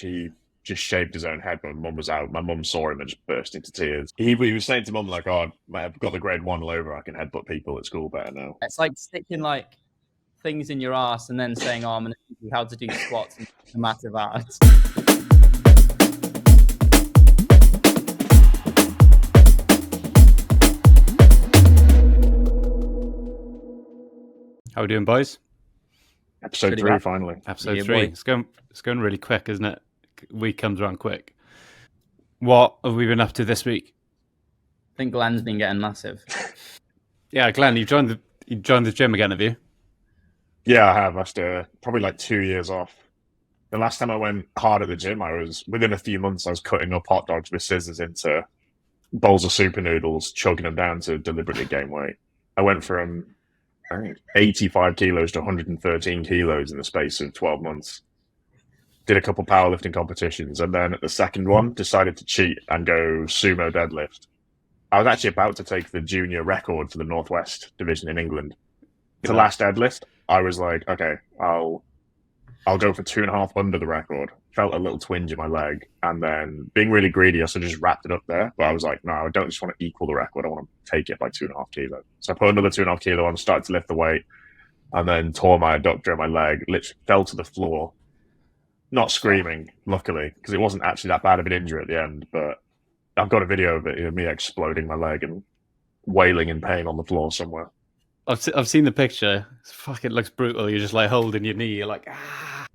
He just shaved his own head when my mum was out. My mum saw him and just burst into tears. He was saying to mum like, "Oh, I've got the grade one lower. I can headbutt people at school better now." It's like sticking like things in your ass and then saying, "Oh, I'm going to teach you how to do squats and massive ass." How we doing, boys? Episode Pretty 3, bad. finally. Episode Yeah, 3. boy. It's going really quick, isn't it? Week comes around quick. What have we been up to this week? I think Glenn's been getting massive. Yeah, Glenn, you joined the gym again, have you? Yeah, I have. After probably like 2 years off. The last time I went hard at the gym, I was within a few months. I was cutting up hot dogs with scissors into bowls of super noodles, chugging them down to deliberately gain weight. I went from I think 85 kilos to 113 kilos in the space of 12 months. Did a couple powerlifting competitions, and then at the second one, decided to cheat and go sumo deadlift. I was actually about to take the junior record for the Northwest division in England. The last deadlift, I was like, okay, I'll go for 2.5 under the record. Felt a little twinge in my leg, and then being really greedy, I sort of just wrapped it up there. But I was like, no, I don't just want to equal the record. I want to take it by 2.5 kilos. So I put another 2.5 kilo on, started to lift the weight, and then tore my adductor in my leg. Literally fell to the floor, not screaming, luckily, because it wasn't actually that bad of an injury at the end. But I've got a video of it, me exploding my leg and wailing in pain on the floor somewhere. I've seen the picture. It looks brutal. You're just like holding your knee. You're like, ah.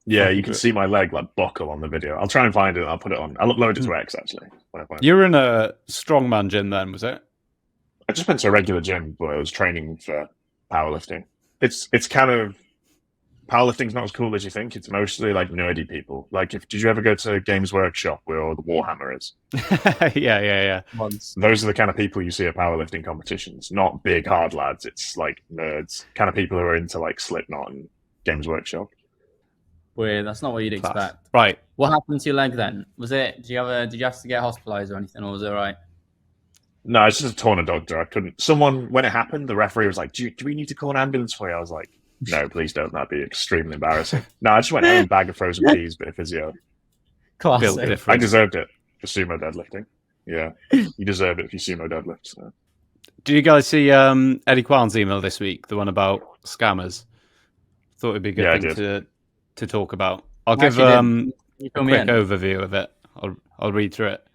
Yeah, you can see my leg like buckle on the video. I'll try and find it. I'll put it on. I'll upload it to X actually. When I find it. You were in a strongman gym then, was it? I just went to a regular gym, but I was training for powerlifting. It's kind of powerlifting's not as cool as you think. It's mostly like nerdy people. Like, did you ever go to Games Workshop where all the Warhammer is? Yeah. Once. Those are the kind of people you see at powerlifting competitions. Not big hard lads. It's like nerds, kind of people who are into like Slipknot and Games Workshop. Weird. That's not what you'd expect. Right. What happened to your leg then? Was it? Did you have to get hospitalized or anything, or was it all right? No, it's just a torn adductor. I couldn't. Someone, when it happened, the referee was like, do we need to call an ambulance for you? I was like, no, please don't. That'd be extremely embarrassing. No, I just went home, bag of frozen peas, bit of physio. Classic. I deserved it for sumo deadlifting. Yeah, you deserve it if you sumo deadlift. So. Do you guys see Eddie Kwan's email this week? The one about scammers? Thought it'd be a good thing to talk about. I'll give a quick overview of it. I'll read through it.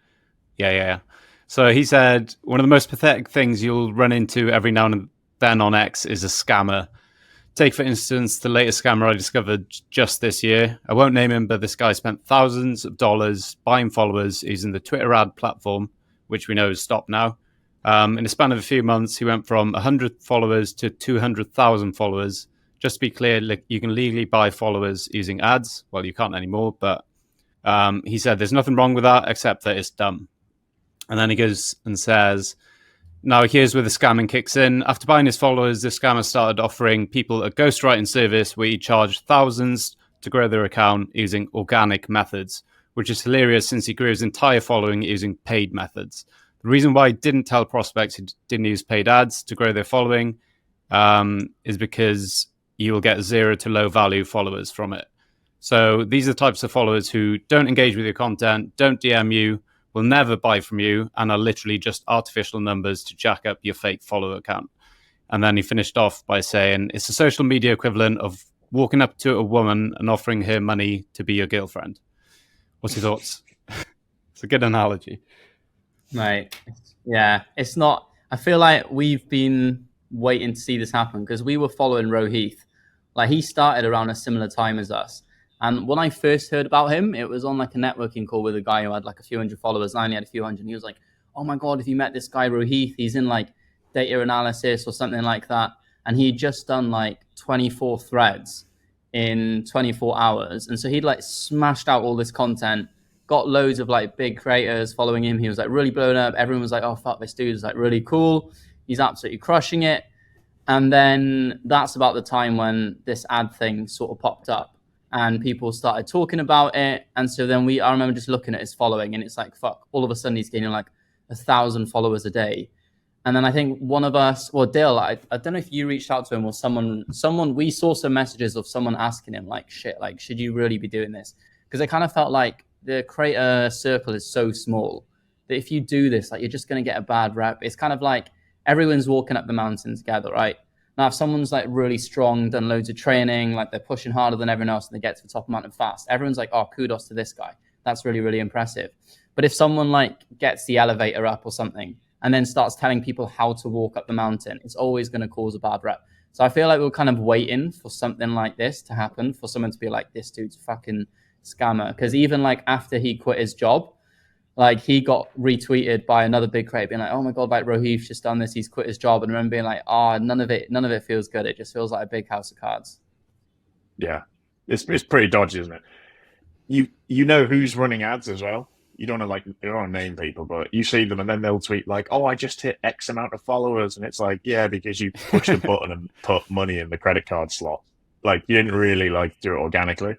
Yeah. So he said, one of the most pathetic things you'll run into every now and then on X is a scammer. Take, for instance, the latest scammer I discovered just this year. I won't name him, but this guy spent thousands of dollars buying followers using the Twitter ad platform, which we know is stopped now. In the span of a few months, he went from 100 followers to 200,000 followers. Just to be clear, you can legally buy followers using ads. Well, you can't anymore, but he said there's nothing wrong with that except that it's dumb. And then he goes and says, now here's where the scamming kicks in. After buying his followers, the scammer started offering people a ghostwriting service where he charged thousands to grow their account using organic methods, which is hilarious since he grew his entire following using paid methods. The reason why he didn't tell prospects he didn't use paid ads to grow their following is because you will get 0 to low value followers from it. So these are the types of followers who don't engage with your content, don't DM you, will never buy from you, and are literally just artificial numbers to jack up your fake follower account. And then he finished off by saying, it's a social media equivalent of walking up to a woman and offering her money to be your girlfriend. What's your thoughts? It's a good analogy. Right. Yeah, it's not. I feel like we've been waiting to see this happen because we were following Rohith. Like, he started around a similar time as us. And when I first heard about him, it was on like a networking call with a guy who had like a few hundred followers. I only had a few hundred. And he was like, oh my God, if you met this guy Rohith, he's in like data analysis or something like that. And he'd just done like 24 threads in 24 hours. And so he'd like smashed out all this content, got loads of like big creators following him. He was like really blown up. Everyone was like, oh, fuck, this dude is like really cool. He's absolutely crushing it. And then that's about the time when this ad thing sort of popped up and people started talking about it. And so then I remember just looking at his following and it's like, fuck, all of a sudden he's gaining like 1,000 followers a day. And then I think one of us, well, Dill, I don't know if you reached out to him or someone, we saw some messages of someone asking him like, shit, like, should you really be doing this? because it kind of felt like the creator circle is so small that if you do this, like, you're just going to get a bad rep. It's kind of like everyone's walking up the mountain together, right? Now, if someone's like really strong, done loads of training, like they're pushing harder than everyone else and they get to the top of the mountain fast, everyone's like, oh, kudos to this guy. That's really, really impressive. But if someone like gets the elevator up or something and then starts telling people how to walk up the mountain, it's always going to cause a bad rep. So I feel like we're kind of waiting for something like this to happen, for someone to be like, this dude's a fucking scammer. Because even like after he quit his job, like he got retweeted by another big creator being like, oh my God, like Rohith's just done this, he's quit his job. And I remember being like, oh, none of it feels good. It just feels like a big house of cards. Yeah. It's pretty dodgy, isn't it? You know who's running ads as well. You don't want to name people, but you see them and then they'll tweet like, oh, I just hit X amount of followers. And it's like, yeah, because you pushed a button and put money in the credit card slot. Like, you didn't really like do it organically.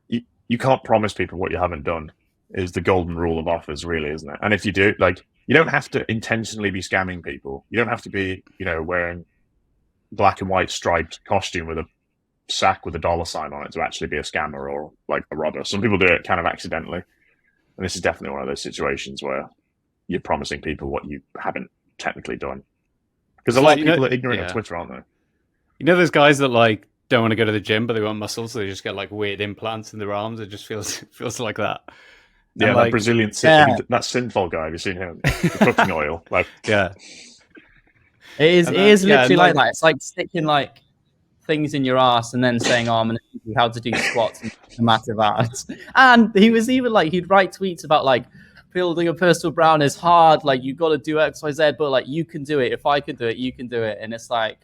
You can't promise people what you haven't done is the golden rule of offers, really, isn't it? And if you do, like, you don't have to intentionally be scamming people. You don't have to be, wearing black and white striped costume with a sack with a $sign on it to actually be a scammer or like a robber. Some people do it kind of accidentally. And this is definitely one of those situations where you're promising people what you haven't technically done. Because a lot of people are ignorant of Twitter, aren't they? You know those guys that like don't want to go to the gym, but they want muscles, so they just get like weird implants in their arms. It just feels like that. Yeah, that Brazilian that Sinful guy. Have you seen him? The cooking oil, like yeah. It is literally like that. It's like sticking like things in your ass and then saying, oh, I'm going to teach you how to do squats and massive ads. And he was even like, he'd write tweets about like, building a personal brand is hard. Like, you've got to do X, Y, Z, but like, you can do it. If I could do it, you can do it. And it's like,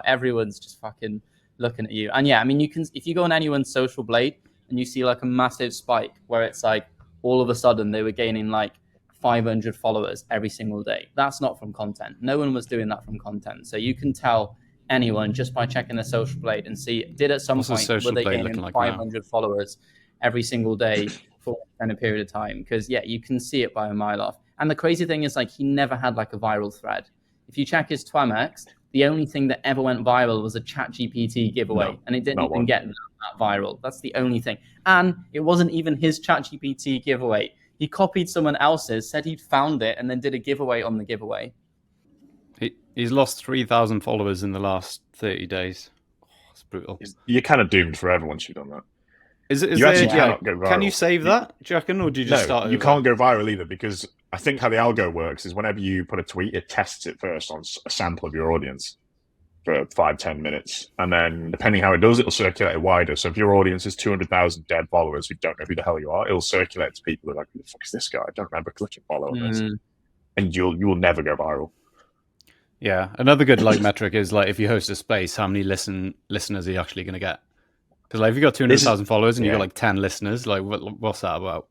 everyone's just fucking looking at you. And yeah, I mean, if you go on anyone's social blade and you see like a massive spike where it's like, all of a sudden they were gaining like 500 followers every single day. That's not from content. No one was doing that from content. So you can tell anyone just by checking their social blade and see, did at some point were they gaining like 500 followers every single day for a period of time? Because yeah, you can see it by a mile off. And the crazy thing is, like, he never had like a viral thread. If you check his Twamex, the only thing that ever went viral was a ChatGPT giveaway, and it didn't even get that viral. That's the only thing. And it wasn't even his ChatGPT giveaway. He copied someone else's, said he'd found it, and then did a giveaway on the giveaway. He's lost 3,000 followers in the last 30 days. Oh, it's brutal. You're kind of doomed forever once you've done that. You actually cannot go viral. Can you save that, do you reckon, or do you just start over? You can't go viral either, because I think how the algo works is whenever you put a tweet, it tests it first on a sample of your audience for 5-10 minutes. And then depending how it does, it'll circulate it wider. So if your audience is 200,000 dead followers who don't know who the hell you are, it'll circulate to people who are like, who the fuck is this guy? I don't remember clicking follow on this. And you will never go viral. Yeah. Another good like metric is like if you host a space, how many listeners are you actually going to get? Because like if you got 200,000 followers and you got like 10 listeners, like what's that about?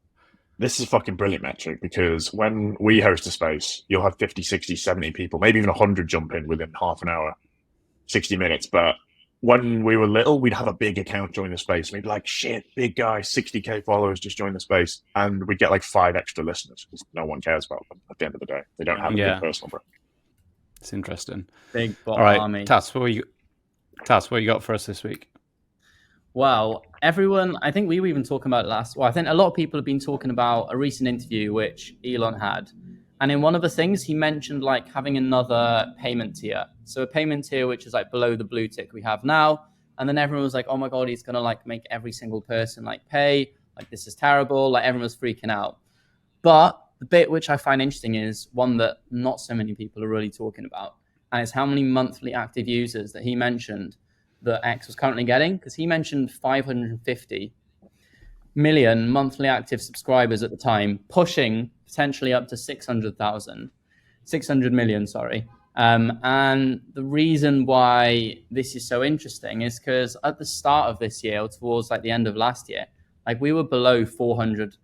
This is a fucking brilliant metric, because when we host a space, you'll have 50, 60, 70 people, maybe even 100 jump in within half an hour, 60 minutes. But when we were little, we'd have a big account join the space. And we'd be like, shit, big guy, 60K followers just joined the space. And we'd get like 5 extra listeners because no one cares about them at the end of the day. They don't have a big personal brand. It's interesting. Big bot army. Tats, what you got for us this week? Well, everyone, I think we were even talking about it I think a lot of people have been talking about a recent interview which Elon had. And in one of the things, he mentioned like having another payment tier. So a payment tier which is like below the blue tick we have now. And then everyone was like, oh my God, he's going to like make every single person like pay. Like, this is terrible. Like, everyone was freaking out. But the bit which I find interesting is one that not so many people are really talking about. And it's how many monthly active users that he mentioned that X was currently getting. Because he mentioned 550 million monthly active subscribers at the time, pushing potentially up to 600 million, sorry. And the reason why this is so interesting is because at the start of this year, or towards like the end of last year, like we were below 400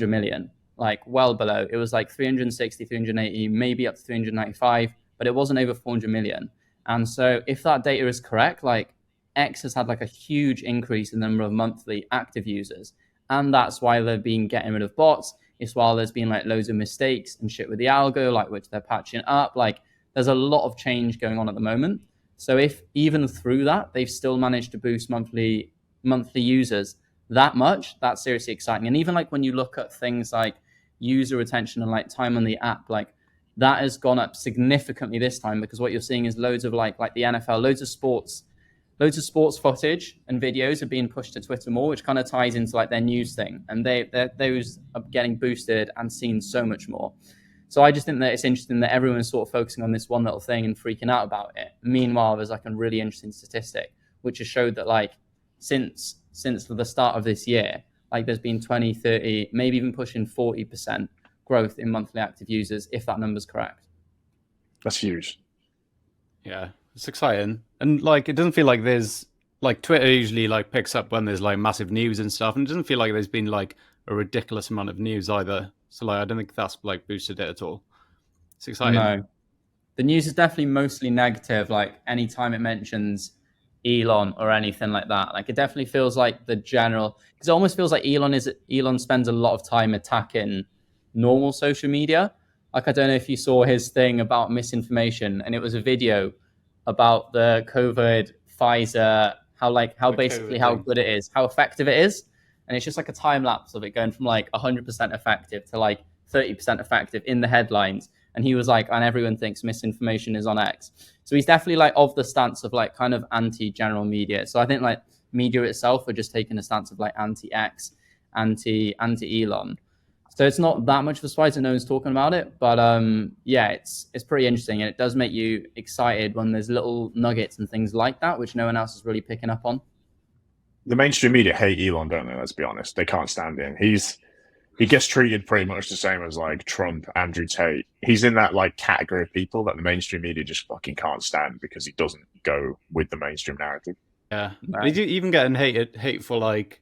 million, like well below. It was like 360, 380, maybe up to 395, but it wasn't over 400 million. And so if that data is correct, like X has had like a huge increase in the number of monthly active users. And that's why they've been getting rid of bots. It's while there's been like loads of mistakes and shit with the algo, like which they're patching up. Like there's a lot of change going on at the moment. So if even through that, they've still managed to boost monthly users, that much, that's seriously exciting. And even like when you look at things like user retention and like time on the app, like that has gone up significantly this time, because what you're seeing is loads of like the NFL, loads of sports footage and videos are being pushed to Twitter more, which kind of ties into like their news thing, and those are getting boosted and seen so much more. So I just think that it's interesting that everyone's sort of focusing on this one little thing and freaking out about it. Meanwhile, there's like a really interesting statistic which has showed that like since the start of this year, like there's been 20, 30, maybe even pushing 40% growth in monthly active users, if that number's correct. That's huge. Yeah, it's exciting. And like it doesn't feel like there's like Twitter usually like picks up when there's like massive news and stuff, and it doesn't feel like there's been like a ridiculous amount of news either. So like I don't think that's like boosted it at all. It's exciting. No. The news is definitely mostly negative, like anytime it mentions Elon or anything like that. Like it definitely feels like the general, because it almost feels like Elon spends a lot of time attacking normal social media. Like I don't know if you saw his thing about misinformation, and it was a video about the COVID Pfizer, how good it is, how effective it is. And it's just like a time lapse of it going from like 100% effective to like 30% effective in the headlines. And he was like, and everyone thinks misinformation is on X. So he's definitely like of the stance of like kind of anti-general media. So I think like media itself are just taking a stance of like anti-X, anti-Elon. So it's not that much of a surprise that no one's talking about it. But yeah, it's pretty interesting. And it does make you excited when there's little nuggets and things like that, which no one else is really picking up on. The mainstream media hate Elon, don't they? Let's be honest. They can't stand him. He gets treated pretty much the same as like Trump, Andrew Tate. He's in that like category of people that the mainstream media just fucking can't stand because he doesn't go with the mainstream narrative. Yeah, right. He's even getting hate for like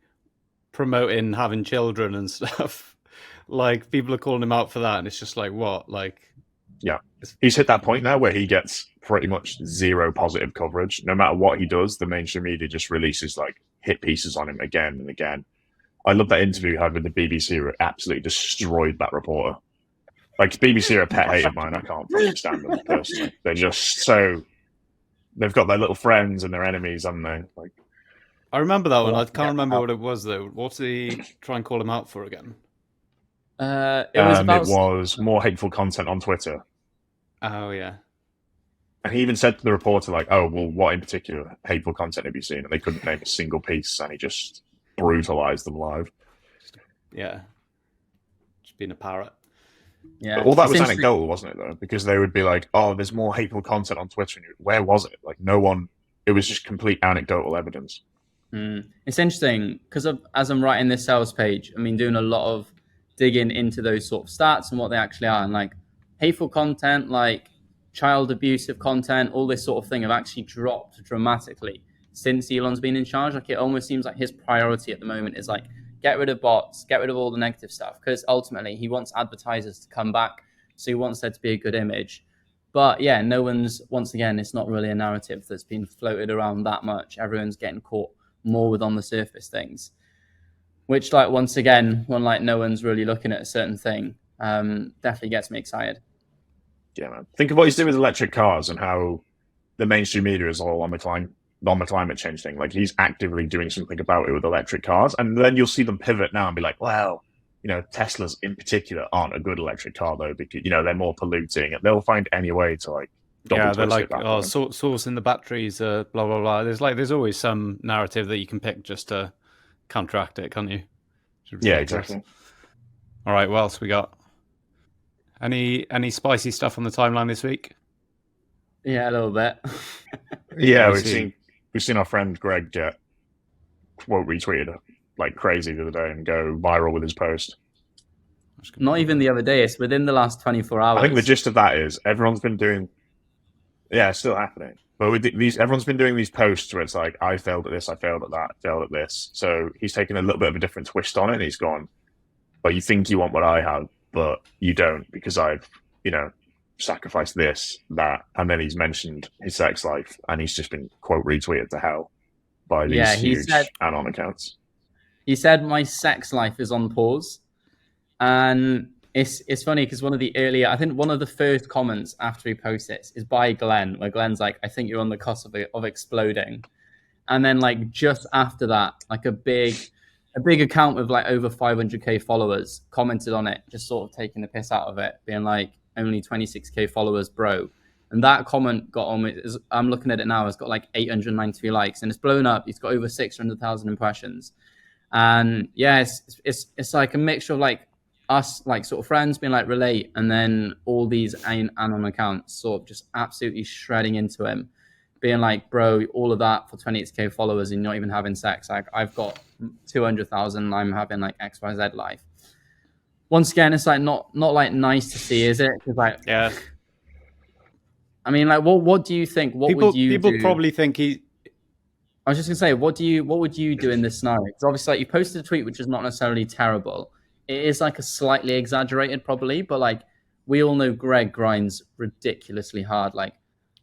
promoting having children and stuff. Like people are calling him out for that, and it's just like what, like. Yeah, he's hit that point now where he gets pretty much zero positive coverage. No matter what he does, the mainstream media just releases like hit pieces on him again and again. I love that interview he had with the BBC where it absolutely destroyed that reporter. Like, BBC are a pet hate of mine. I can't fucking stand them personally. They're just so... They've got their little friends and their enemies, haven't they? Like, I remember that one. I can't remember what it was, though. What did he try and call him out for again? It was more hateful content on Twitter. Oh, yeah. And he even said to the reporter, like, oh, well, what in particular hateful content have you seen? And they couldn't name a single piece, and he just brutalized them live. Yeah. Just being a parrot. Yeah. But all that was anecdotal, wasn't it, though? Because they would be like, oh, there's more hateful content on Twitter. Where was it? Like, no one... It was just complete anecdotal evidence. It's interesting, because as I'm writing this sales page, I mean, doing a lot of digging into those sort of stats and what they actually are. And, like, hateful content, like child abusive content, all this sort of thing have actually dropped dramatically since Elon's been in charge. Like, it almost seems like his priority at the moment is like, get rid of bots, get rid of all the negative stuff, because ultimately he wants advertisers to come back. So he wants there to be a good image. But yeah, once again, it's not really a narrative that's been floated around that much. Everyone's getting caught more with on the surface things, which, like, once again, when like no one's really looking at a certain thing, definitely gets me excited. Yeah, man. Think of what he's doing with electric cars and how the mainstream media is all on the climate change thing. Like, he's actively doing something about it with electric cars, and then you'll see them pivot now and be like, well, you know, Teslas in particular aren't a good electric car though, because, you know, they're more polluting, and they'll find any way to like they're like, oh, sourcing the batteries, blah blah blah. There's always some narrative that you can pick just to counteract it, can't you? Yeah, exactly. All right, what else we got? Any spicy stuff on the timeline this week? Yeah, a little bit. Yeah, we've seen our friend Greg get quote retweeted like crazy the other day and go viral with his post. Not even the other day, it's within the last 24 hours. I think the gist of that is everyone's been doing, yeah, it's still happening. But with everyone's been doing these posts where it's like, I failed at this, I failed at that, I failed at this. So he's taken a little bit of a different twist on it, and he's gone, well, you think you want what I have, but you don't, because I've, you know, sacrificed this, that, and then he's mentioned his sex life, and he's just been quote retweeted to hell by these huge anon accounts. He said, my sex life is on pause. And it's funny because one of the first comments after he posts this is by Glenn, where Glenn's like, I think you're on the cusp of exploding. And then like just after that, like a big a big account with like over 500k followers commented on it, just sort of taking the piss out of it, being like, only 26k followers, bro. And that comment got on. I'm looking at it now. It's got like 893 likes, and it's blown up. It's got over 600,000 impressions. And yeah, it's like a mixture of like us, like sort of friends being like relate, and then all these anon accounts sort of just absolutely shredding into him, being like, bro, all of that for 28k followers and you're not even having sex. Like, I've got 200,000, I'm having like XYZ life. Once again, it's like not like nice to see, is it? Because like, yeah. I mean, like, what do you think? What would you do? People probably think he. I was just gonna say, what would you do in this scenario? Because obviously, like, you posted a tweet which is not necessarily terrible. It is like a slightly exaggerated, probably, but like we all know, Greg grinds ridiculously hard. Like,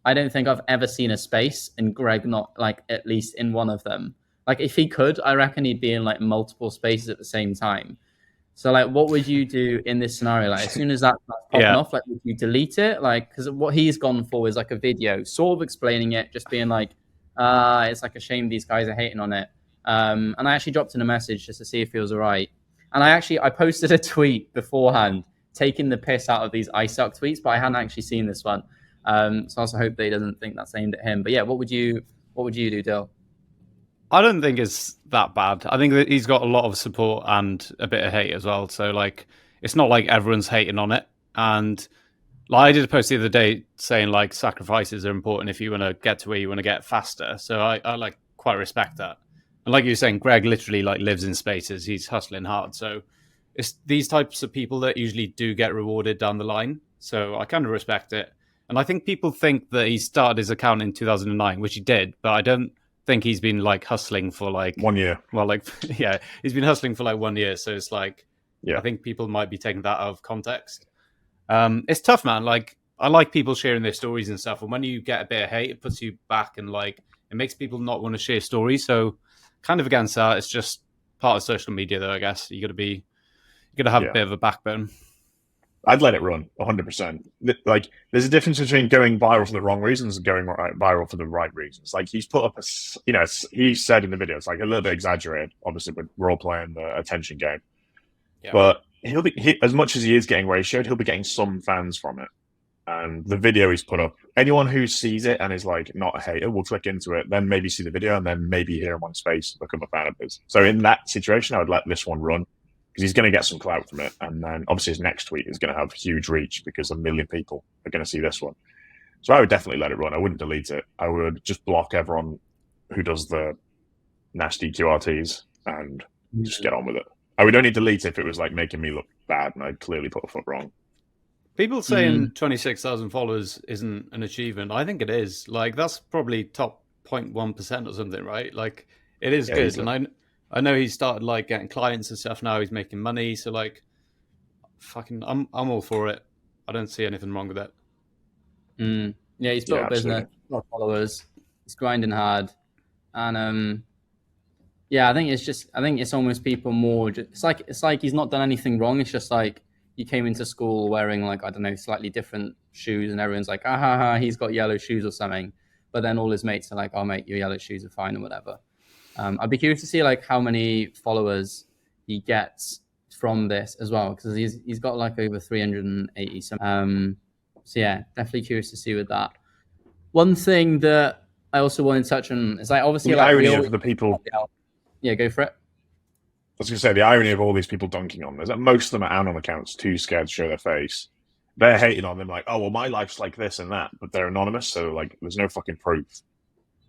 I don't think I've ever seen a space and Greg not like at least in one of them. Like, if he could, I reckon he'd be in like multiple spaces at the same time. So like, what would you do in this scenario? Like, as soon as that's popping off, like, would you delete it? Like, because what he's gone for is like a video, sort of explaining it, just being like, it's like a shame these guys are hating on it. And I actually dropped in a message just to see if he was all right. And I posted a tweet beforehand, taking the piss out of these I suck tweets, but I hadn't actually seen this one. So I also hope that he doesn't think that's aimed at him. But yeah, what would you do, Dill? I don't think it's that bad. I think that he's got a lot of support and a bit of hate as well. So like, it's not like everyone's hating on it. And like, I did a post the other day saying like sacrifices are important if you want to get to where you want to get faster. So I like quite respect that. And like you were saying, Greg literally like lives in spaces. He's hustling hard. So it's these types of people that usually do get rewarded down the line. So I kind of respect it. And I think people think that he started his account in 2009, which he did, but I don't think he's been like hustling for like 1 year. Well, like, yeah, he's been hustling for like 1 year. So it's like, yeah, I think people might be taking that out of context. It's tough, man. Like, I like people sharing their stories and stuff. And when you get a bit of hate, it puts you back and like, it makes people not want to share stories. So kind of against that. It's just part of social media though, I guess. You got to have a bit of a backbone. I'd let it run 100%. Like, there's a difference between going viral for the wrong reasons and going viral for the right reasons. Like, he's put up he said in the video, it's like a little bit exaggerated, obviously, but we're all playing the attention game. Yeah. But as much as he is getting ratioed, he'll be getting some fans from it. And the video he's put up, anyone who sees it and is like not a hater will click into it, then maybe see the video and then maybe hear him on space, become a fan of his. So in that situation, I would let this one run, because he's going to get some clout from it. And then obviously his next tweet is going to have huge reach because 1 million people are going to see this one. So I would definitely let it run. I wouldn't delete it. I would just block everyone who does the nasty QRTs and just get on with it. I would only delete it if it was like making me look bad and I'd clearly put a foot wrong. People saying 26,000 followers isn't an achievement. I think it is. Like, that's probably top 0.1% or something, right? Like, it is good. Easily. And I know he started like getting clients and stuff now. He's making money. So like, fucking, I'm all for it. I don't see anything wrong with it. Yeah, he's built a business, a lot of followers. He's grinding hard. And yeah, I think it's almost people more. It's like he's not done anything wrong. It's just like he came into school wearing like, I don't know, slightly different shoes, and everyone's like, he's got yellow shoes or something. But then all his mates are like, oh mate, your yellow shoes are fine or whatever. I'd be curious to see like how many followers he gets from this as well, because he's got like over 380. So yeah, definitely curious to see with that. One thing that I also want to touch on is like obviously the like irony of the people. Yeah, go for it. I was going to say, the irony of all these people dunking on them is that most of them are anon accounts, too scared to show their face. They're hating on them like, oh, well, my life's like this and that, but they're anonymous, so like, there's no fucking proof.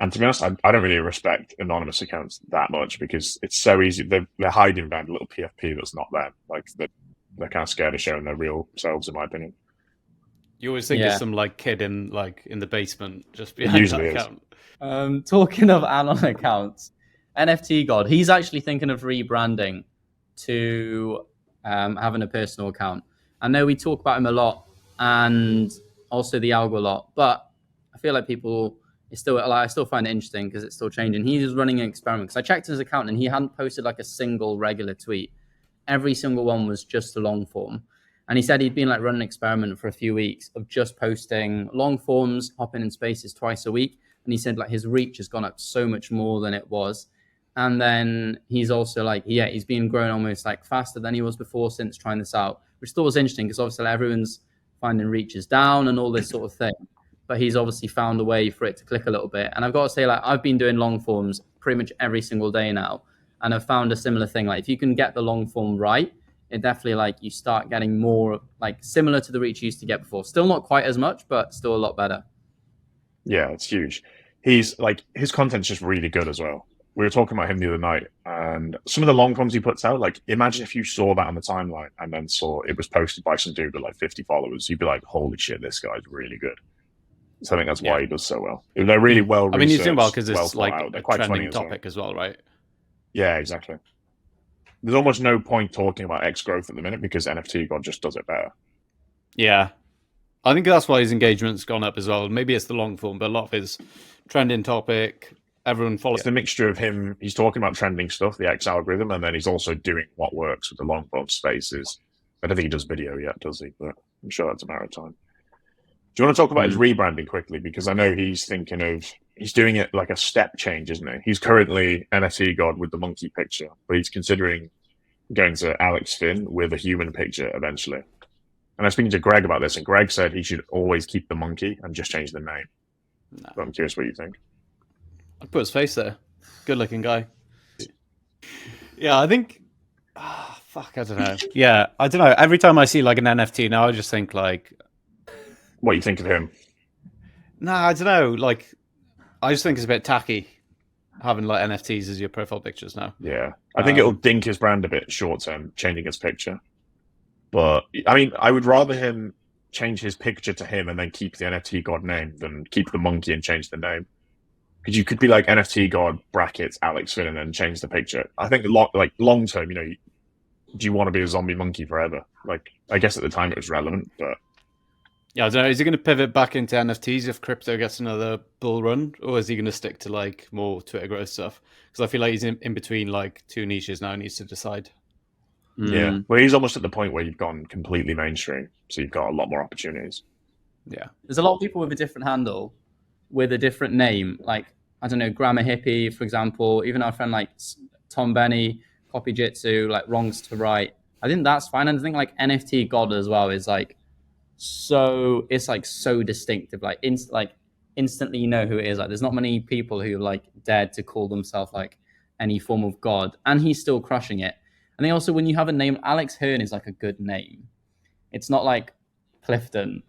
And to be honest, I don't really respect anonymous accounts that much because it's so easy. They're hiding behind a little PFP that's not them. Like, they're kind of scared of showing their real selves, in my opinion. You always think there's some like kid in the basement just behind that account. Talking of anon accounts, NFT God, he's actually thinking of rebranding to having a personal account. I know we talk about him a lot and also the algo a lot, but I feel like I still find it interesting because it's still changing. He's running an experiment because I checked his account and he hadn't posted like a single regular tweet. Every single one was just a long form. And he said he'd been like running an experiment for a few weeks of just posting long forms, hopping in spaces twice a week. And he said like his reach has gone up so much more than it was. And then he's also like, he's been growing almost like faster than he was before since trying this out, which I thought was interesting because obviously everyone's finding reaches down and all this sort of thing. But he's obviously found a way for it to click a little bit. And I've got to say, like, I've been doing long forms pretty much every single day now. And I've found a similar thing. Like, if you can get the long form right, it definitely, like, you start getting more, like, similar to the reach you used to get before. Still not quite as much, but still a lot better. Yeah, it's huge. He's, like, his content's just really good as well. We were talking about him the other night, and some of the long forms he puts out, like, imagine if you saw that on the timeline and then saw it was posted by some dude with, like, 50 followers. You'd be like, holy shit, this guy's really good. So I think that's why he does so well. They're really well researched. I mean, he's doing well because it's like a trending topic as well, right? Yeah, exactly. There's almost no point talking about X growth at the minute because NFT God just does it better. Yeah. I think that's why his engagement's gone up as well. Maybe it's the long form, but a lot of his trending topic, everyone follows. It's the mixture of him, he's talking about trending stuff, the X algorithm, and then he's also doing what works with the long form spaces. I don't think he does video yet, does he? But I'm sure that's a matter of time. Do you want to talk about his rebranding quickly? Because I know he's doing it like a step change, isn't he? He's currently NFT God with the monkey picture, but he's considering going to Alex Finn with a human picture eventually. And I was speaking to Greg about this, and Greg said he should always keep the monkey and just change the name. No. But I'm curious what you think. I'd put his face there. Good looking guy. Yeah, I think... I don't know. Yeah, I don't know. Every time I see like an NFT now, I just think like... What you think of him? Nah, I don't know. Like, I just think it's a bit tacky having like NFTs as your profile pictures now. Yeah, I think it'll dink his brand a bit short term, changing his picture. But I mean, I would rather him change his picture to him and then keep the NFT God name than keep the monkey and change the name. Because you could be like NFT God brackets Alex Finn and then change the picture. I think long term, do you want to be a zombie monkey forever? Like, I guess at the time it was relevant, but. Yeah, I don't know. Is he going to pivot back into NFTs if crypto gets another bull run, or is he going to stick to like more Twitter growth stuff? Because I feel like he's in between like two niches now. He needs to decide. Yeah, well, he's almost at the point where you've gone completely mainstream, so you've got a lot more opportunities. Yeah, there's a lot of people with a different handle, with a different name. Like, I don't know, Grammar Hippie, for example. Even our friend like Tom Benny, Copy Jitsu, like Wrongs to Right. I think that's fine. And I think like NFT God as well is like. So it's like so distinctive, like instantly you know who it is. Like there's not many people who like dared to call themselves like any form of God, and he's still crushing it. And then also when you have a name, Alex Hearn is like a good name. It's not like Clifton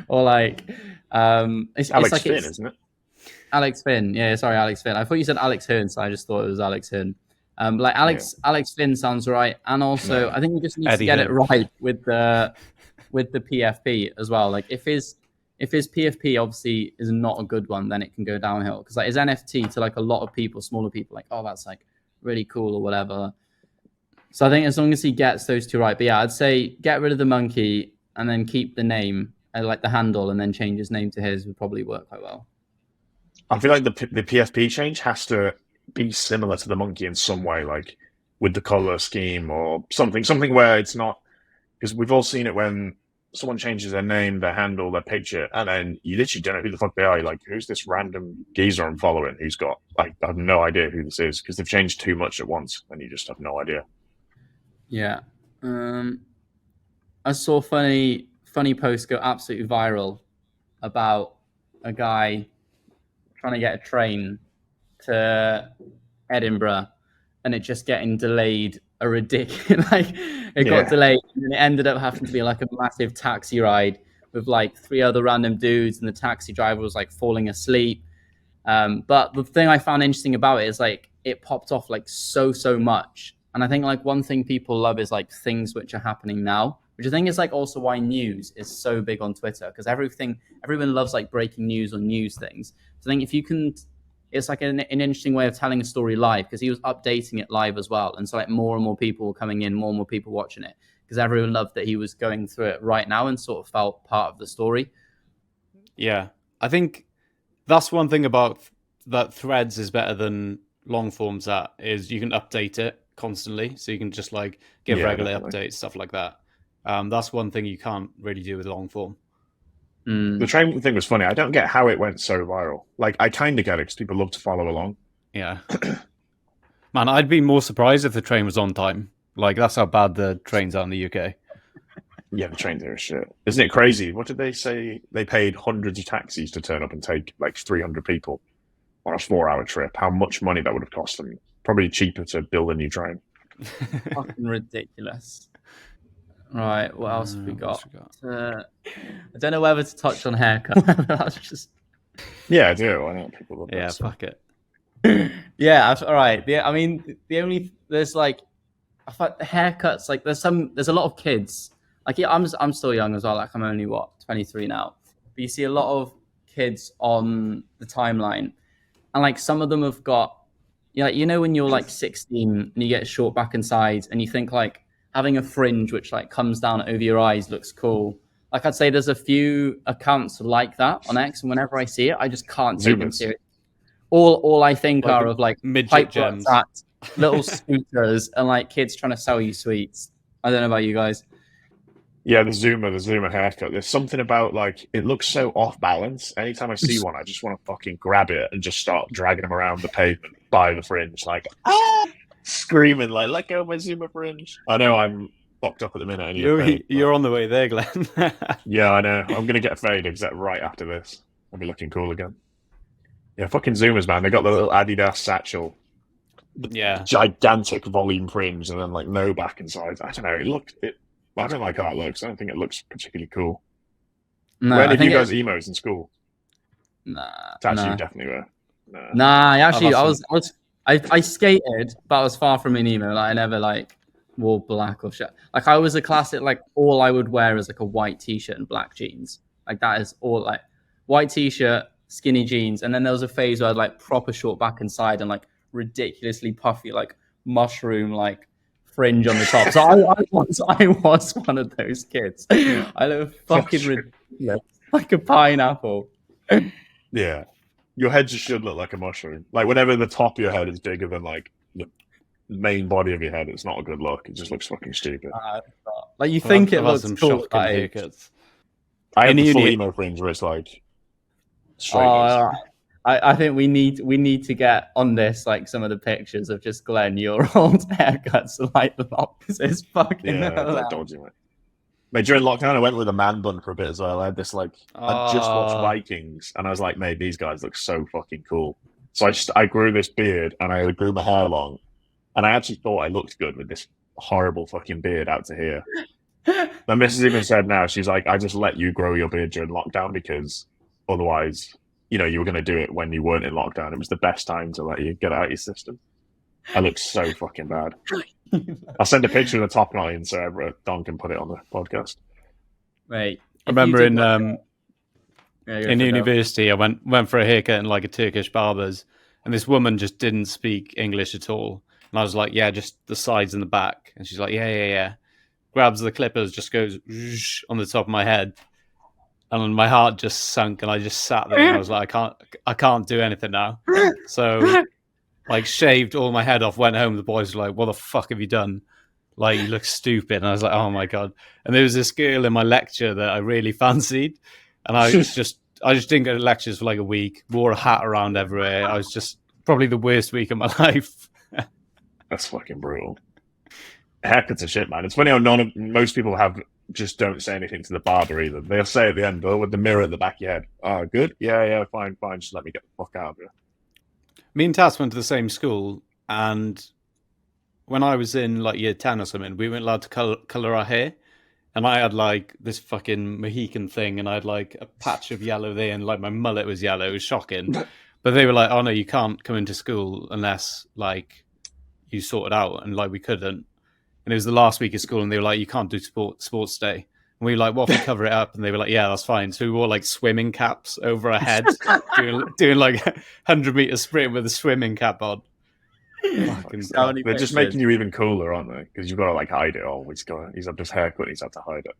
or like it's Alex like Finn, isn't it? Alex Finn, yeah, sorry, Alex Finn. I thought you said Alex Hearn, so I just thought it was Alex Hearn. Like Alex Finn sounds right, and also I think you just need to get it right with the PFP as well. Like if his PFP obviously is not a good one, then it can go downhill. Because like his NFT to like a lot of people, smaller people, like, oh, that's like really cool or whatever. So I think as long as he gets those two right, but yeah, I'd say get rid of the monkey and then keep the name, like the handle, and then change his name to his would probably work quite well. I feel like the PFP change has to be similar to the monkey in some way, like with the color scheme or something where it's not, because we've all seen it when someone changes their name, their handle, their picture, and then you literally don't know who the fuck they are. You're like, who's this random geezer I'm following who's got, like, I have no idea who this is, because they've changed too much at once and you just have no idea. Yeah. I saw funny post go absolutely viral about a guy trying to get a train to Edinburgh and it just getting delayed a ridiculous, like it got delayed and it ended up having to be like a massive taxi ride with like 3 other random dudes and the taxi driver was like falling asleep. But the thing I found interesting about it is like it popped off like so much. And I think like one thing people love is like things which are happening now, which I think is like also why news is so big on Twitter, because everyone loves like breaking news or news things. So I think if you can, it's like an interesting way of telling a story live, because he was updating it live as well. And so like more and more people were coming in, more and more people watching it, because everyone loved that he was going through it right now and sort of felt part of the story. Yeah, I think that's one thing about that Threads is better than long forms, that is you can update it constantly. So you can just like give regular updates, stuff like that. That's one thing you can't really do with long form. The train thing was funny. I don't get how it went so viral. Like, I kind of get it because people love to follow along. Yeah. Man, I'd be more surprised if the train was on time. Like, that's how bad the trains are in the UK. Yeah, the trains are shit. Isn't it crazy? What did they say? They paid hundreds of taxis to turn up and take like 300 people on a 4-hour trip. How much money that would have cost them? Probably cheaper to build a new train. Fucking ridiculous. Right, what else have we got? I don't know whether to touch on haircut. That's just... Yeah, I do. I know people love that. Fuck it. Yeah, all right. I mean, there's like, I thought the haircuts, like there's a lot of kids. Like, yeah, I'm still young as well. Like, I'm only 23 now. But you see a lot of kids on the timeline, and like some of them have got, you know, when you're like 16 and you get short back and sides, and you think like having a fringe which like comes down over your eyes looks cool. Like, I'd say there's a few accounts like that on X, and whenever I see it, I just can't take them seriously. All I think are of like midget gems, little scooters, and like kids trying to sell you sweets. I don't know about you guys. Yeah, the Zoomer haircut. There's something about like it looks so off balance. Anytime I see one, I just want to fucking grab it and just start dragging them around the pavement by the fringe, like screaming, like let go of my Zoomer fringe. I know I'm fucked up at the minute. You're on the way there, Glenn. Yeah, I know. I'm gonna get faded except right after this. I'll be looking cool again. Yeah, fucking Zoomers, man. They got the little Adidas satchel. Yeah. Gigantic volume fringe and then like no back and sides. I don't know. I don't like how it looks. I don't think it looks particularly cool. No, where did you guys emos in school? Nah. You definitely were. Nah, actually, I skated, but I was far from an emo. Like, I never like wore black or shit. Like, I was a classic. Like, all I would wear is like a white t-shirt and black jeans. Like, that is all. Like, white t-shirt, skinny jeans, and then there was a phase where I had like proper short back and side and like ridiculously puffy, like mushroom, like fringe on the top. So I was one of those kids. I look fucking ridiculous, like a pineapple. Yeah, your head just should look like a mushroom. Like, whenever the top of your head is bigger than like the main body of your head, it's not a good look. It just looks fucking stupid. Like, you think it looks cool. I had the full emo fringe where it's like straight. I think we need to get on this, like some of the pictures of just Glenn, your old haircuts, light them up, because it's fucking dodgy, mate. Mate, during lockdown, I went with a man bun for a bit as well. I had this like I just watched Vikings, and I was like, mate, these guys look so fucking cool. So I grew this beard, and I grew my hair long, and I actually thought I looked good with this horrible fucking beard out to here. My missus even said now, she's like, I just let you grow your beard during lockdown because otherwise, you know, you were going to do it when you weren't in lockdown. It was the best time to let you get out of your system. I look so fucking bad. I'll send a picture of the top line so Don can put it on the podcast. Right. I remember in university, I went for a haircut in like a Turkish barber's, and this woman just didn't speak English at all. And I was like, yeah, just the sides and the back. And she's like, yeah. Grabs the clippers, just goes on the top of my head. And my heart just sunk, and I just sat there, and I was like, I can't do anything now. So, like, shaved all my head off, went home. The boys were like, what the fuck have you done? Like, you look stupid. And I was like, oh my God. And there was this girl in my lecture that I really fancied. And I just didn't go to lectures for like a week, wore a hat around everywhere. I was just probably the worst week of my life. That's fucking brutal. Haircuts are shit, man. It's funny how most people just don't say anything to the barber either. They'll say at the end, with the mirror at the back of your head, oh, good? Yeah, fine. Just let me get the fuck out of here. Me and Tass went to the same school, and when I was in like year 10 or something, we weren't allowed to colour our hair. And I had like this fucking Mohican thing, and I had like a patch of yellow there, and like my mullet was yellow. It was shocking. But they were like, oh no, you can't come into school unless like you sort it out. And like we couldn't. And it was the last week of school, and they were like, you can't do sports day. And we were like, what if we cover it up? And they were like, yeah, that's fine. So we wore like swimming caps over our heads, doing like 100-meter sprint with a swimming cap on. They're just making you even cooler, aren't they? Because you've got to like hide it all. He's had this haircut, he's had to hide it.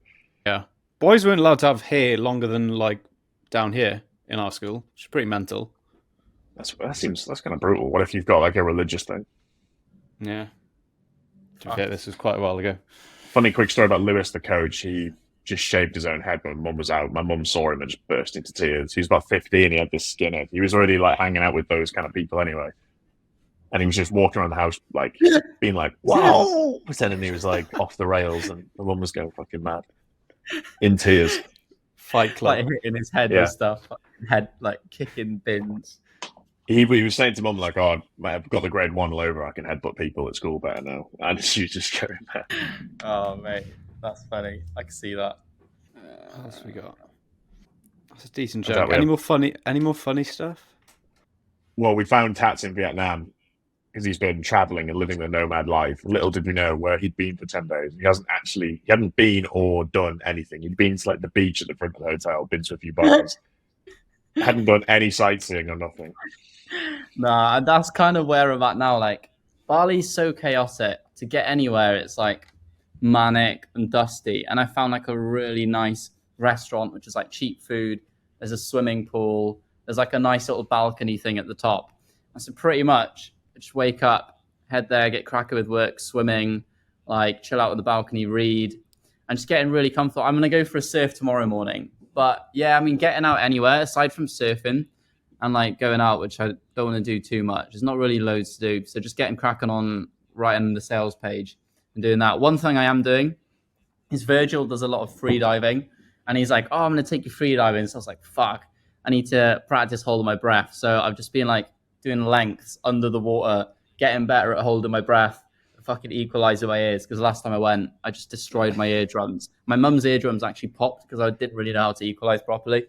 Yeah. Boys weren't allowed to have hair longer than like down here in our school, which is pretty mental. That's kind of brutal. What if you've got like a religious thing? Yeah. This was quite a while ago. Funny quick story about Lewis, the coach. He just shaved his own head when my mum was out. My mum saw him and just burst into tears. He was about 15. He had this skinhead. He was already like hanging out with those kind of people anyway. And he was just walking around the house, like, being like, "Whoa!" pretending he was like off the rails, and the mum was going fucking mad, in tears. Fight Club, like hitting his head and stuff, head like kicking bins. He was saying to mum like, "Oh, I've got the grade 1 over. I can headbutt people at school better now." And she was just going mad. Oh mate, that's funny. I can see that. What else we got? That's a decent joke. Any more funny stuff? Well, we found Tats in Vietnam because he's been traveling and living the nomad life. Little did we know where he'd been for 10 days. He hadn't been or done anything. He'd been to like the beach at the front of the hotel, been to a few bars. Hadn't done any sightseeing or nothing. Nah, and that's kind of where I'm at now. Like, Bali's so chaotic. To get anywhere, it's like manic and dusty. And I found like a really nice restaurant, which is like cheap food. There's a swimming pool. There's like a nice little balcony thing at the top. And so pretty much, just wake up, head there, get cracking with work, swimming, like chill out on the balcony, read, and just getting really comfortable. I'm going to go for a surf tomorrow morning. But yeah, I mean, getting out anywhere aside from surfing and like going out, which I don't want to do too much. There's not really loads to do. So just getting cracking on writing the sales page and doing that. One thing I am doing is Virgil does a lot of free diving, and he's like, "Oh, I'm going to take you free diving." So I was like, "Fuck, I need to practice holding my breath." So I've just been like doing lengths under the water, getting better at holding my breath, fucking equalizing my ears. Because last time I went, I just destroyed my eardrums. My mum's eardrums actually popped because I didn't really know how to equalize properly.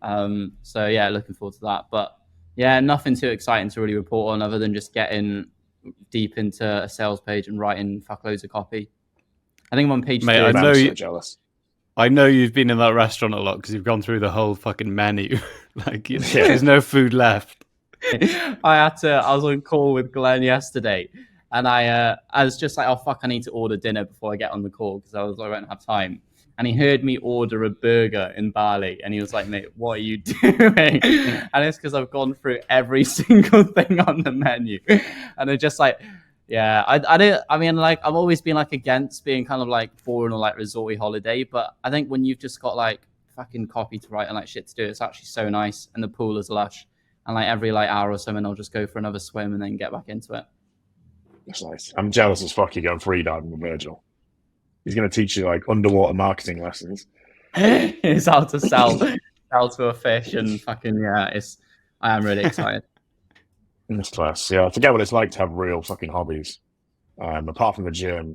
So yeah, looking forward to that. But yeah, nothing too exciting to really report on other than just getting deep into a sales page and writing fuckloads of copy. I think I'm on page 2. I'm so jealous. I know you've been in that restaurant a lot because you've gone through the whole fucking menu. Like, there's no food left. I was on call with Glenn yesterday, and I was just like, "Oh fuck, I need to order dinner before I get on the call because I won't have time." And he heard me order a burger in Bali, and he was like, "Mate, what are you doing?" And it's because I've gone through every single thing on the menu, and they're just like, "Yeah, I mean, like, I've always been like against being kind of like foreign or like resorty holiday, but I think when you've just got like fucking copy to write and like shit to do, it's actually so nice, and the pool is lush." And like every like hour or something, I'll just go for another swim and then get back into it. That's nice. I'm jealous as fuck you going free diving with Virgil. He's going to teach you like underwater marketing lessons. It's how to sell to a fish and fucking I am really excited. In this class, yeah, I forget what it's like to have real fucking hobbies. Apart from the gym,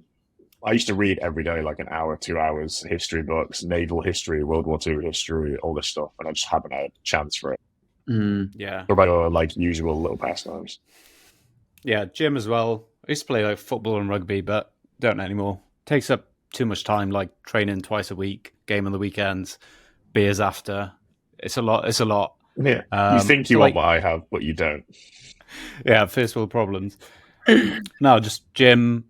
I used to read every day, like an hour, 2 hours, history books, naval history, World War II history, all this stuff, and I just haven't had a chance for it. Yeah. What about your like usual little pastimes? Yeah, gym as well. I used to play like football and rugby, but don't anymore. Takes up too much time, like training twice a week, game on the weekends, beers after. It's a lot. Yeah. You think you want what I have, but you don't. Yeah, first world problems. No, just gym,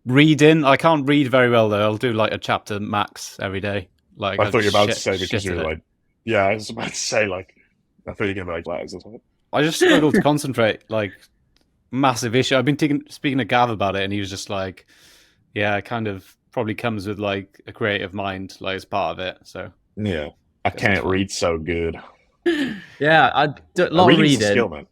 reading. I can't read very well though. I'll do like a chapter max every day. Like I thought you were about to say because you were like, yeah, I was about to say like, I thought you were going to be like letters or something. I just struggle to concentrate. Like, massive issue. I've been speaking to Gav about it, and he was just like, "Yeah, it kind of probably comes with like a creative mind, like as part of it." So yeah, I can't read so good. Yeah, I do a lot of reading. Skill, man.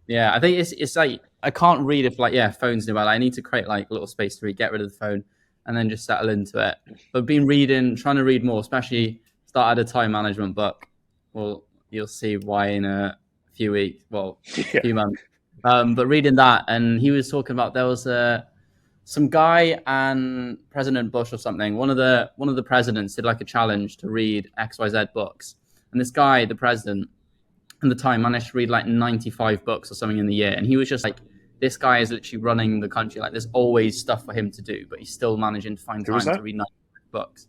Yeah, I think it's like I can't read if like phone's new. Well, I need to create like a little space to read, get rid of the phone, and then just settle into it. But been trying to read more, especially started a time management book. Well, you'll see why in a few weeks. Well, a few months. But reading that, and he was talking about there was some guy and President Bush or something. One of the presidents did like a challenge to read XYZ books, and this guy, the president, at the time managed to read like 95 books or something in the year, and he was just like, this guy is literally running the country. Like, there's always stuff for him to do, but he's still managing to find time to read 95 books.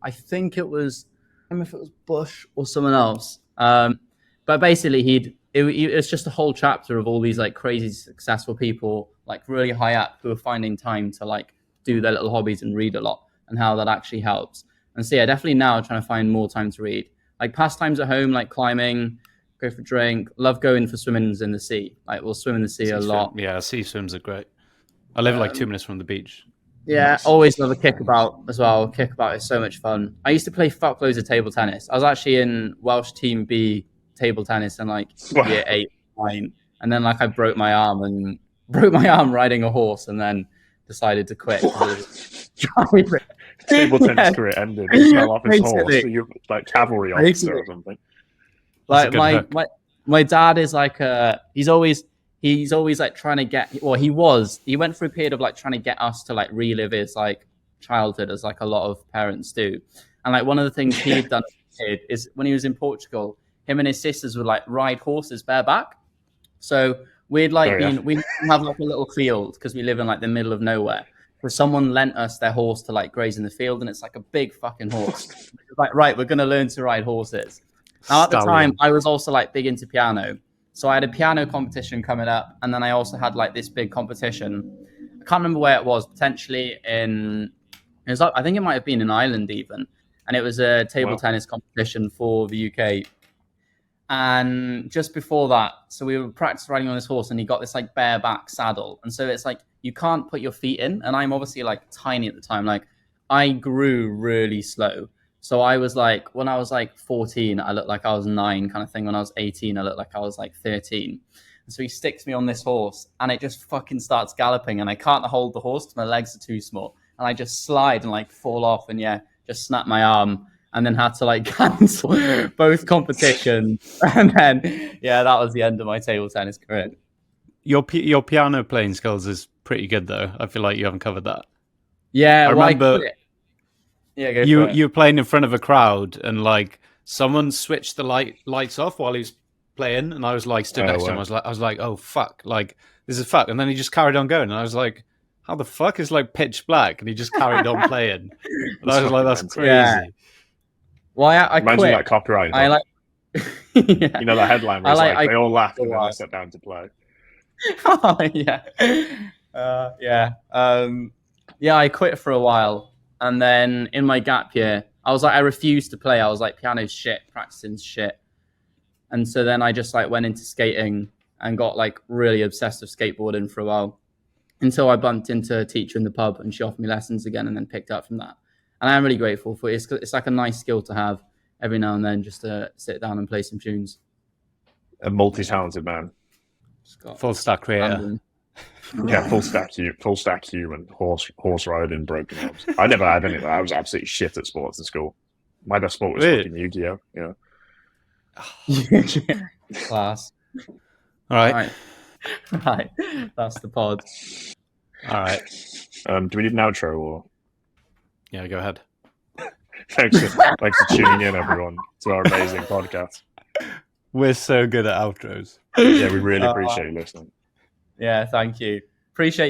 I think it was, I don't know if it was Bush or someone else. But basically, it's just a whole chapter of all these like crazy successful people, like really high up, who are finding time to like do their little hobbies and read a lot, and how that actually helps. And so yeah, definitely now trying to find more time to read. Like pastimes at home, like climbing, go for a drink. Love going for swimmings in the sea. Like we'll swim in the sea a lot. Yeah, sea swims are great. I live like 2 minutes from the beach. Yeah, always love a kickabout as well. Kickabout is so much fun. I used to play fuckloads of table tennis. I was actually in Welsh Team B table tennis in like year 8, 9, and then like I broke my arm and broke my arm riding a horse, and then decided to quit. Table tennis career ended. He fell off his horse. So you're like cavalry officer or something. Like my dad is like he's always like trying to get. Well, he went through a period of like trying to get us to like relive his like childhood, as like a lot of parents do. And like one of the things he had done as a kid is when he was in Portugal, him and his sisters would like ride horses bareback. So we'd like we have like a little field because we live in like the middle of nowhere. Where someone lent us their horse to like graze in the field, and it's like a big fucking horse. Like, right, we're gonna learn to ride horses. Now at the time, I was also like big into piano, so I had a piano competition coming up, and then I also had like this big competition. I can't remember where it was. Potentially I think it might have been in Ireland even, and it was a table tennis competition for the UK. And just before that, so we were practice riding on this horse, and he got this like bareback saddle, and so it's like you can't put your feet in. And I'm obviously like tiny at the time. Like I grew really slow. So I was like, when I was like 14, I looked like I was 9 kind of thing. When I was 18, I looked like I was like 13. And so he sticks me on this horse, and it just fucking starts galloping, and I can't hold the horse because my legs are too small. And I just slide and like fall off, and just snap my arm, and then had to like cancel both competitions. And then, that was the end of my table tennis career. Your piano playing skills is pretty good, though. I feel like you haven't covered that. Yeah, I remember. You were playing in front of a crowd, and like someone switched the lights off while he was playing, and I was like stood next to him. I was like, oh fuck, like this is fuck. And then he just carried on going, and I was like, how the fuck is like pitch black? And he just carried on playing. And I was like, that's crazy. Yeah. Well, I imagine quit. That copyright. I like. You know, the headline was like they all laughed and then I sat down to play. Oh, yeah. I quit for a while, and then in my gap year, I was like, I refused to play. I was like, piano's shit, practicing's shit, and so then I just like went into skating and got like really obsessed with skateboarding for a while, until I bumped into a teacher in the pub, and she offered me lessons again, and then picked up from that. And I'm really grateful for it. It's like a nice skill to have every now and then, just to sit down and play some tunes. A multi-talented man. Full stack creator. Yeah, full stack human, horse riding, broken arms. I never had any of that. I was absolutely shit at sports in school. My best sport was fucking Yu-Gi-Oh! Yeah. Class. All right. That's the pod. All right. Do we need an outro or? Yeah, go ahead. Thanks for tuning in, everyone, to our amazing podcast. We're so good at outros. Yeah, we really appreciate you listening. Yeah, thank you. Appreciate